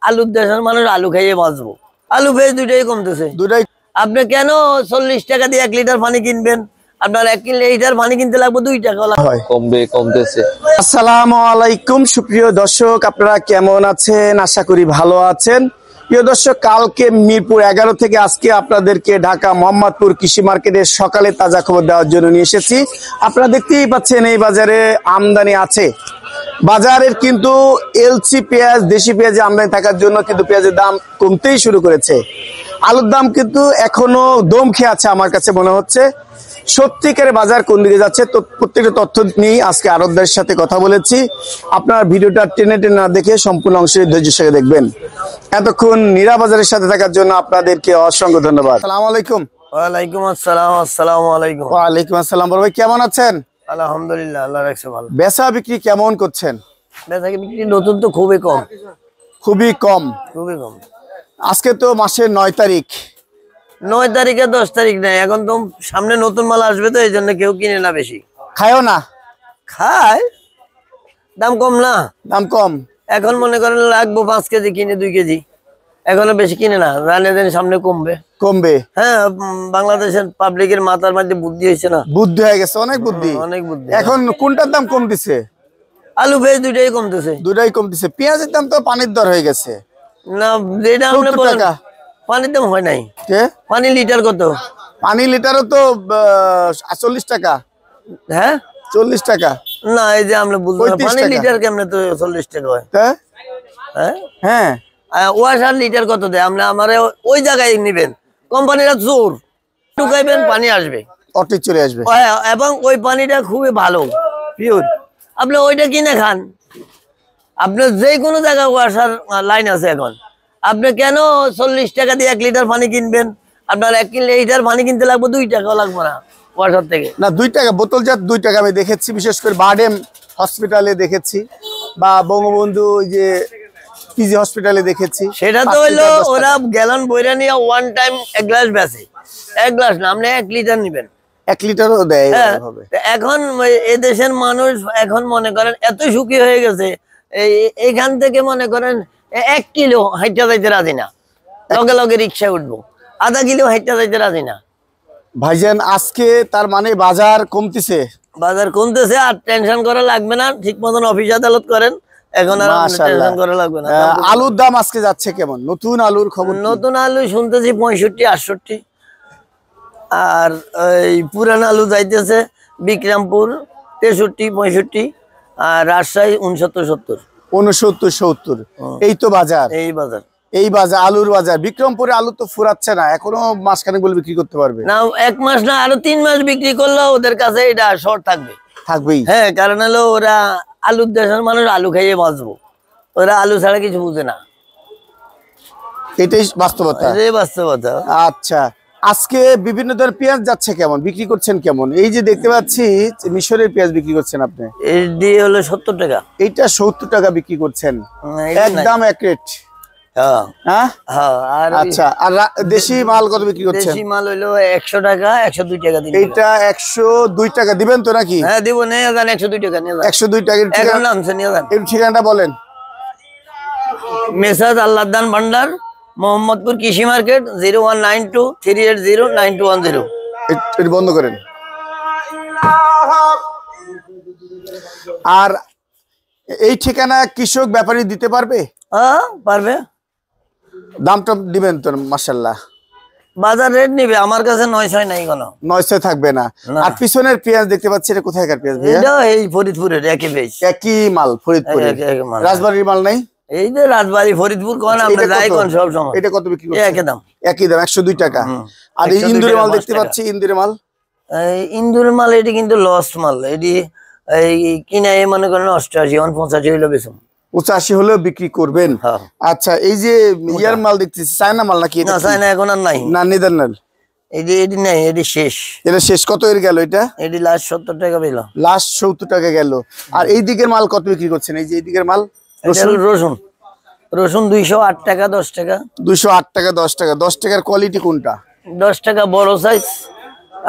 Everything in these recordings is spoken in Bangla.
আলুর দেশের মানুষ আলু খাইয়ে বাঁচবো। আলু পেঁয়াজ দুইটাই কমতেছে। দুটাই। আপনি কেন 40 টাকা দিয়ে 1 লিটার পানি কিনবেন? আপনার 1 লিটার পানি কিনতে লাগবে 2 টাকা। কমতেছে। আসসালামু আলাইকুম সুপ্রিয় দর্শক, আপনারা কেমন আছেন? আশা করি ভালো আছেন। প্রিয় দর্শক, কালকে মিরপুর 11 থেকে আজকে আপনাদেরকে ঢাকা মোহাম্মদপুর কৃষি মার্কেটের সকালে তাজা খবর দেওয়ার জন্য নিয়ে এসেছি। আপনারা দেখতেই পাচ্ছেন এই বাজারে আমদানি আছে। বাজারের কিন্তু এলসি পেঁয়াজ, দেশি পেঁয়াজে আমদানি থাকার জন্য কিন্তু পেঁয়াজের দাম কমতেই শুরু করেছে। আলুর দাম কিন্তু এখনো দম খেয়ে আছে আমার কাছে মনে হচ্ছে। সত্যিকারের বাজার কোন দিকে যাচ্ছে তো প্রত্যেকটা তথ্য নিয়ে আজকে আড়তদারের সাথে কথা বলেছি। আপনার ভিডিওটা টেনে টেনে না দেখে সম্পূর্ণ অংশে ধৈর্যের সাথে দেখবেন। এতক্ষণ নীরা বাজারের সাথে থাকার জন্য আপনাদেরকে অসংখ্য ধন্যবাদ। আসসালামু আলাইকুম। ওয়ালাইকুম আসসালাম। আসসালামু আলাইকুম। ওয়ালাইকুম আসসালাম। বড় ভাই কেমন আছেন? আলহামদুলিল্লাহ, আল্লাহ রাখছে ভালো। বেচা বিক্রি কেমন করছেন? বেচা বিক্রি নতুন তো খুবই কম। খুবই কম। খুবই কম। আজকে তো মাসের 9 তারিখ। 9 তারিখে 10 তারিখ নাই, এখন তো সামনে নতুন মাল আসবে, তো এই জন্য কেউ কিনে না বেশি। খায়ও না? খায়, দাম কম না। দাম কম। এখন মনে করেন লাগবো 5 কেজি, কিনে 2 কেজি। এখনো বেশি কিনে না, জানে দিন সামনে কমবে। কমবে। হ্যাঁ, বাংলাদেশের পাবলিকের মাথার মধ্যে বুদ্ধি হয়েছে না? বুদ্ধি হয়ে গেছে, অনেক বুদ্ধি। অনেক বুদ্ধি। এখন কোনটার দাম কম দিছে? আলু পেঁয়াজ দুইটাই কমতেছে। দুটাই কম দিছে। পেঁয়াজের দাম তো পানির দর হয়ে গেছে না, যেটা আপনি 70 বলেন টাকা। পানির দাম হয় নাই। কে? পানি লিটার কত? পানি লিটারও তো 40 টাকা। হ্যাঁ, 40 টাকা না, এই যে আমরা বুঝলাম 35 পানি টাকা। লিটার কেমনে তো 40 টাকা হয়? হ্যাঁ হ্যাঁ, হ্যাঁ। ওয়াশার লিটার কত দেয়? আমরা আমার ওই জায়গায় নিবেন, কোম্পানিরা জোর ঢুকাইবেন, পানি আসবে, অটো চলে আসবে। এবং ওই পানিটা খুবই ভালো, পিওর। আপনি ওইটা কিনে খান। আপনার যে কোনো জায়গায় ওয়াশার লাইন আছে এখন। আপনি কেন 40 টাকা দিয়ে 1 লিটার পানি কিনবেন? আপনার 1 লিটার পানি কিনতে লাগবে 2 টাকাও লাগবে না ওয়াশার থেকে। না, 2 টাকা বোতলজাত 2 টাকা আমি দেখেছি, বিশেষ করে বারডেম হসপিটালে দেখেছি, বা বঙ্গবন্ধু ওই যে পিজি হসপিটালে দেখেছি। সেটা তো হইলো ওরা গ্যালন বইরা নিয়ে ওয়ান টাইম 1 গ্লাস বেচে। 1 গ্লাস না, আপনি 1 লিটার নিবেন। 1 লিটারও দেয় হবে। এখন এদেশের মানুষ এখন মনে করেন এত সুখী হয়ে গেছে, এইখান থেকে মনে করেন 1 কিলো হাইটা যাইতে রাজি না, লগে লগে রিক্সা উঠবো। আধা কিলো হাইটা যাইতে রাজি না। ভাইজান, আজকে তার মানে বাজার কমতেছে। বাজার কমতেছে, আর টেনশন করা লাগবে না। ঠিক মতন অফিস আদালত করেন, এখন আর টেনশন করা লাগবে না। আলুর দাম আজকে যাচ্ছে কেমন? নতুন আলুর খবর? নতুন আলু শুনতেছি 65-68, আর এই পুরান আলু যাইতেছে বিক্রমপুর 63-65, আর রাজশাহী 69-70। 69-70। এই তো বাজার। এই বাজার আলুর বাজার। বিক্রমপুরে আলু তো ফুরাচ্ছে না, এখনো মাসখানেক বলে বিক্রি করতে পারবে না। 1 মাস না, আরো 3 মাস বিক্রি করলেও ওদের কাছে এটা শর্ট থাকবেই। হ্যাঁ, কারণ হলো ওরা আলুর দেশের মানুষ আলু খাইয়ে বাঁচবো। ওরা আলু ছাড়া কিছু বুঝে না। এটাই বাস্তবতা। বাস্তবতা। আচ্ছা, আজকে বিভিন্ন ধরনের পেঁয়াজ যাচ্ছে কেমন, বিক্রি করছেন কেমন? এই যে দেখতে পাচ্ছি মিশরের পেঁয়াজ বিক্রি করছেন আপনি, এটি হলো 70 টাকা। এইটা 70 টাকা বিক্রি করছেন, একদম এক রেট। হ্যাঁ। আর আচ্ছা, আর দেশি মাল কত বিক্রি করছেন? দেশি মাল হইলো 100 টাকা, 102 টাকা দিন। এইটা 102 টাকা দিবেন তো নাকি? হ্যাঁ, দিব। নিয়ে যান, 102 টাকা নিয়ে যান। 102 টাকা এখন নামছে, নিয়ে যান। এর ঠিকানাটা বলেন। মেসাজ আল্লাহদান ভান্ডার, মোহাম্মদপুর কৃষি মার্কেট, 0192380910। এটা বন্ধ করেন। আর এই ঠিকানা কৃষক ব্যাপারী দিতে পারবে? পারবে। দামটা দিবেন তো? মাশাআল্লাহ, বাজার রেট নিবে। আমার কাছে 900 নাই, কোনো 900 থাকবে না। আর পিছনের পেঁয়াজ দেখতে পাচ্ছি, এটা কোথায়কার পেঁয়াজ? এটা এই ফরিদপুরের একই পেঁয়াজ। একই মাল, ফরিদপুরের। রাজবাড়ির মাল নাই? এই যে রাজবাড়ি ফরিদপুর কোন, আমরা যাই কোন সব সময়। এটা কত বিক্রি করছেন? একই দাম। একই দাম, 102 টাকা। আর এই ইন্দুরের মাল দেখতে পাচ্ছি, ইন্দুরের মাল। ইন্দুরের মাল এটি কিন্তু লস্ট মাল। এটি এই কিনা মনে করেন 88, 85 হইলো বেশি। 85 হলেও বিক্রি করবেন। আচ্ছা, এই যে ইয়ার মাল দেখতেছি, চায়না মাল নাকি? না, চায়না এখন আর নাই। না, নেদারল্যান্ড। এটি নাই, এটি শেষ। এটা শেষ। কত এর গেল এটা? এটি লাস্ট 70 টাকা পেল। লাস্ট 70 টাকা গেল। আর এই দিকের মাল কত বিক্রি করছেন? এই যে এই দিকের মাল রসুন 208 টাকা, 10 টাকা। 208 টাকা, 10 টাকা। 10 টাকার কোয়ালিটি কোনটা? 10 টাকা বড় সাইজ,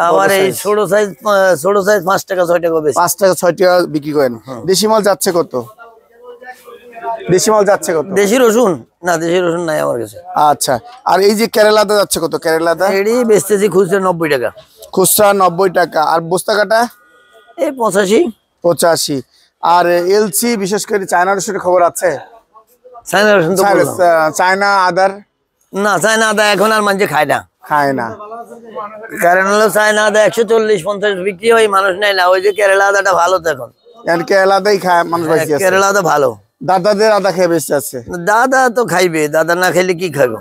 আবার এই ছোট সাইজ 5 টাকা 6 টাকা বেশি। 5 টাকা 6 টাকা বিক্রি করেন। দেশি মাল যাচ্ছে কত? দেশি মাল যাচ্ছে কত? দেশি রসুন না, দেশি রসুন নাই আমার কাছে। আচ্ছা, আর এই যে কেরালাদা যাচ্ছে কত? কেরালাদা এডি বেচতেছি খুচরা 90 টাকা, খুচরা 90 টাকা। আর বস্তা কাটা এই 85। 85। আর এলসি বিশেষ করে চায়না রসুনের খবর আছে? চায়না রসুন তো বললাম। চায়না আদার না, চায়না আদা এখন আর মানুষ খায় না। খায় না, কারণ হলো চায়না আদা 140-50 বিক্রি হয়, মানুষ নেয় না। ওই যে কেরালা আদাটা ভালো তো এখন, কেরালাদাই খায় মানুষ বেশি আছে। কেরালা আদা ভালো। দাদাদের আদা খেয়ে বেঁচে আছে। দাদা তো খাইবে, দাদা না খাইলে কি খাইবো?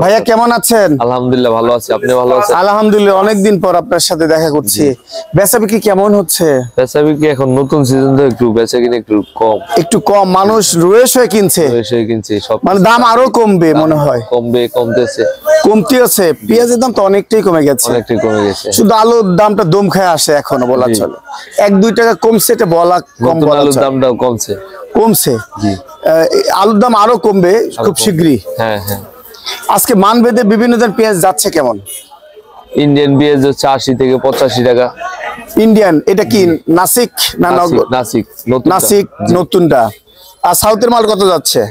ভাইয়া কেমন আছেন? আলহামদুলিল্লাহ ভালো আছি, আপনি ভালো আছেন? আলহামদুলিল্লাহ, অনেকদিন পর আপনার সাথে দেখা করছি। বেচা বিক্রি কেমন হচ্ছে? বেচা বিক্রি এখন নতুন সিজন তো একটু বেচা কিনে একটু কম, একটু কম, মানুষ রয়েছে কিনছে, এসে কিনছি সব, মানে দাম আরো কমবে মনে হয়। কমতেছে, কমতি আছে। পেঁয়াজের দাম তো অনেকটাই কমে গেছে, অনেকটাই কমে গেছে। শুধু আলুর দামটা দম খায় আসে এখনো বলা চলে। 1-2 টাকা কমছে, এটা বলা কম নতুন বলা আলুর চলে। দামটাও কমছে। কমছে। জি, আলুর দাম আরো কমবে খুব শীঘ্রই। হ্যাঁ হ্যাঁ। আজকে মানভেদে বিভিন্ন ধরনের পেঁয়াজ যাচ্ছে কেমন? ইন্ডিয়ান পেঁয়াজ হচ্ছে 80 থেকে 85 টাকা। ইন্ডিয়ান এটা কি নাসিক না নগর? নাসিক নতুন, নাসিক নতুনটা। আর সাউথের মাল কত যাচ্ছে?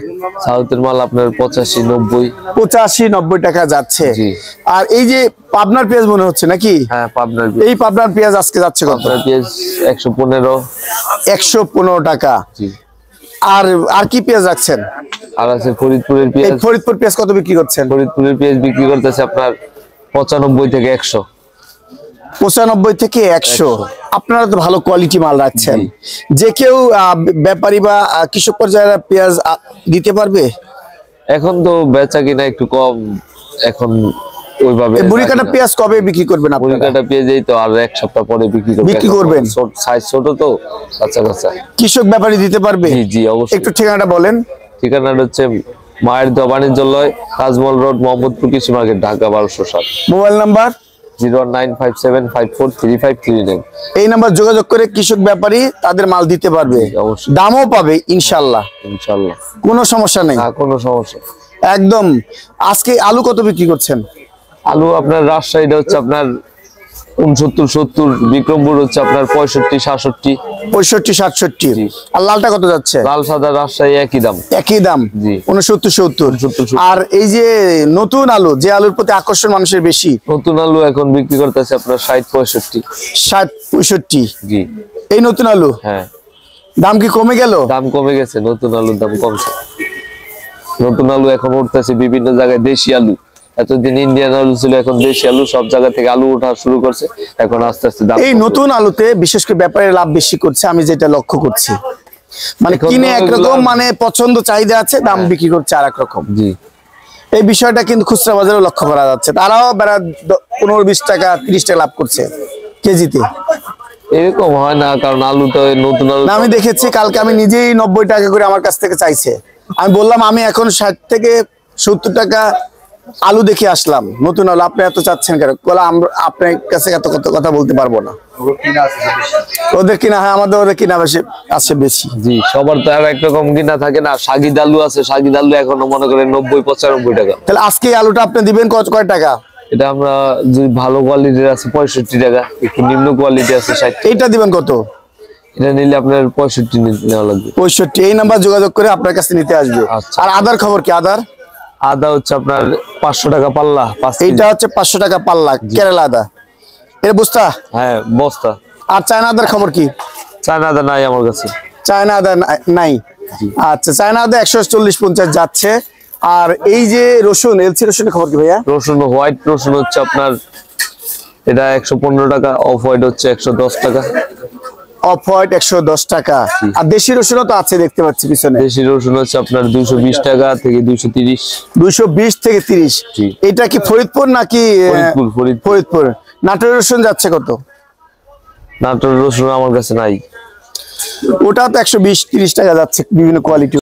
সাউথের মাল আপনার 85-90। 85-90 টাকা যাচ্ছে। জি। আর এই যে পাবনার পেঁয়াজ মনে হচ্ছে নাকি? হ্যাঁ, পাবনার এই পাবনার পেঁয়াজ আজকে যাচ্ছে কত? পাবনার পেঁয়াজ 115। 115 টাকা। জি। আর আর কি পেঁয়াজ রাখছেন? আর আছে ফরিদপুরের এই পেঁয়াজ। ফরিদপুর পেঁয়াজ কত বিক্রি করছেন? ফরিদপুরের পেঁয়াজ বিক্রি করতেছে আপনার 95 থেকে 100। 95 থেকে 100। আপনারা তো ভালো কোয়ালিটি মাল রাখছেন। যে কেউ ব্যাপারী বা কৃষক পর্যায়ের পেঁয়াজ দিতে পারবে? এখন তো বেচা কিনা একটু কম, এখন ওইভাবে বুড়িকাটা পেঁয়াজ কবে বিক্রি করবেন আপনারা? বুড়িকাটা পেঁয়াজ এই তো আর 1 সপ্তাহ পরে বিক্রি করবেন। সাইজ ছোট তো, বাচ্চা বাচ্চা। কৃষক ব্যাপারী দিতে পারবে? জি জি অবশ্যই। একটু ঠিকানাটা বলেন। ঠিকানাটা হচ্ছে মায়ের দোয়া বাণিজ্যালয়, তাজমহল রোড, মোহাম্মদপুর কৃষি মার্কেট, ঢাকা 1207। Mobile number 01957543539। এই নাম্বার যোগাযোগ করে কৃষক ব্যাপারী তাদের মাল দিতে পারবে, অবশ্যই। দামও পাবে ইনশাল্লাহ, ইনশাআল্লাহ কোনো সমস্যা নেই। না, কোনো সমস্যা। একদম। আজকে আলু কত বিক্রি করছেন? আলু আপনার রাজশাহীটা হচ্ছে আপনার 69-70, বিক্রমপুর হচ্ছে আপনার 65-67। 65-67। জি। আর লালটা কত যাচ্ছে? লাল সাদা রাজশাহী একই দাম। একই দাম। জি। 69-70। 69-70। আর এই যে নতুন আলু, যে আলুর প্রতি আকর্ষণ মানুষের বেশি, নতুন আলু এখন বিক্রি করতেছে আপনার 60-65। 60-65। জি। এই নতুন আলু হ্যাঁ, দাম কি কমে গেল? দাম কমে গেছে, নতুন আলুর দাম কমছে। নতুন আলু এখন উঠতেছে বিভিন্ন জায়গায়, দেশি আলু। এতদিন ইন্ডিয়ান আলু ছিল, এখন দেশি আলু, সব জায়গা থেকে আলু ওঠা শুরু করছে। এখন আস্তে আস্তে দাম এই কমবে। নতুন আলুতে বিশেষ করে ব্যাপারে লাভ বেশি করছে, আমি যেটা লক্ষ্য করছি। মানে এখন কিনে তো একরকম, ওগুলা- মানে পছন্দ চাহিদা আছে, দাম বিক্রি করছে আর রকম। জি। এই বিষয়টা কিন্তু খুচরা বাজারে লক্ষ্য করা যাচ্ছে। তারাও 15-20 টাকা 30 টাকা লাভ করছে কেজিতে। এরকম হয় না, কারণ আলু তো নতুন আলু। না, আমি দেখেছি কালকে, আমি নিজেই 90 টাকা করে আমার কাছ থেকে চাইছে। আমি বললাম আমি এখন 60 থেকে 70 টাকা আলু দেখে আসলাম, নতুন আলু। আপনি এত চাচ্ছেন কেন? বলে আমরা আপনার কাছে এত কথা বলতে পারবো না। ওদের কিনা, হ্যাঁ আমাদের ওদের কিনা বেশি আছে বেশি। জি, সবার তো আর একরকম কিনা থাকে না। সাগিদ আলু আছে, সাগিদ আলু এখনো মনে করেন 90-95 টাকা। তাহলে আজকে এই আলুটা আপনি দিবেন কয় টাকা? এটা আমরা যদি ভালো কোয়ালিটির আছে 65 টাকা, একটু নিম্ন কোয়ালিটি আছে 60। এইটা দিবেন কত? এটা নিলে আপনার 65 নেওয়া লাগবে। 65। এই নাম্বার যোগাযোগ করে আপনার কাছে নিতে আসবে। আচ্ছা। আর আদার খবর কি? আদার আদা হচ্ছে আপনার 500 টাকা পাল্লা, 5 কেজি। এইটা হচ্ছে 500 টাকা পাল্লা, কেরালা আদা। এর বস্তা? হ্যাঁ, বস্তা। আর চায়না আদার খবর কি? চায়না আদা নাই আমার কাছে। চায়না আদা নাই। আচ্ছা, চায়না আদা 140-50 যাচ্ছে। আর এই যে রসুন, এলসি রসুনের খবর কি ভাইয়া? রসুন, হোয়াইট রসুন হচ্ছে আপনার এটা 115 টাকা, অফ হোয়াইট হচ্ছে 110 টাকা। অফ হোয়াইট 110 টাকা। আর দেশি রসুনও তো আছে দেখতে পাচ্ছি পিছনে। দেশি রসুন হচ্ছে আপনার 220 টাকা থেকে 230। 220 থেকে 30। জি। এটা কি ফরিদপুর নাকি? ফরিদপুর। ফরিদপুর। নাটোরের রসুন যাচ্ছে কত? নাটোর রসুন আমার কাছে নাই। ওটা তো 120-30 টাকা যাচ্ছে, বিভিন্ন কোয়ালিটি।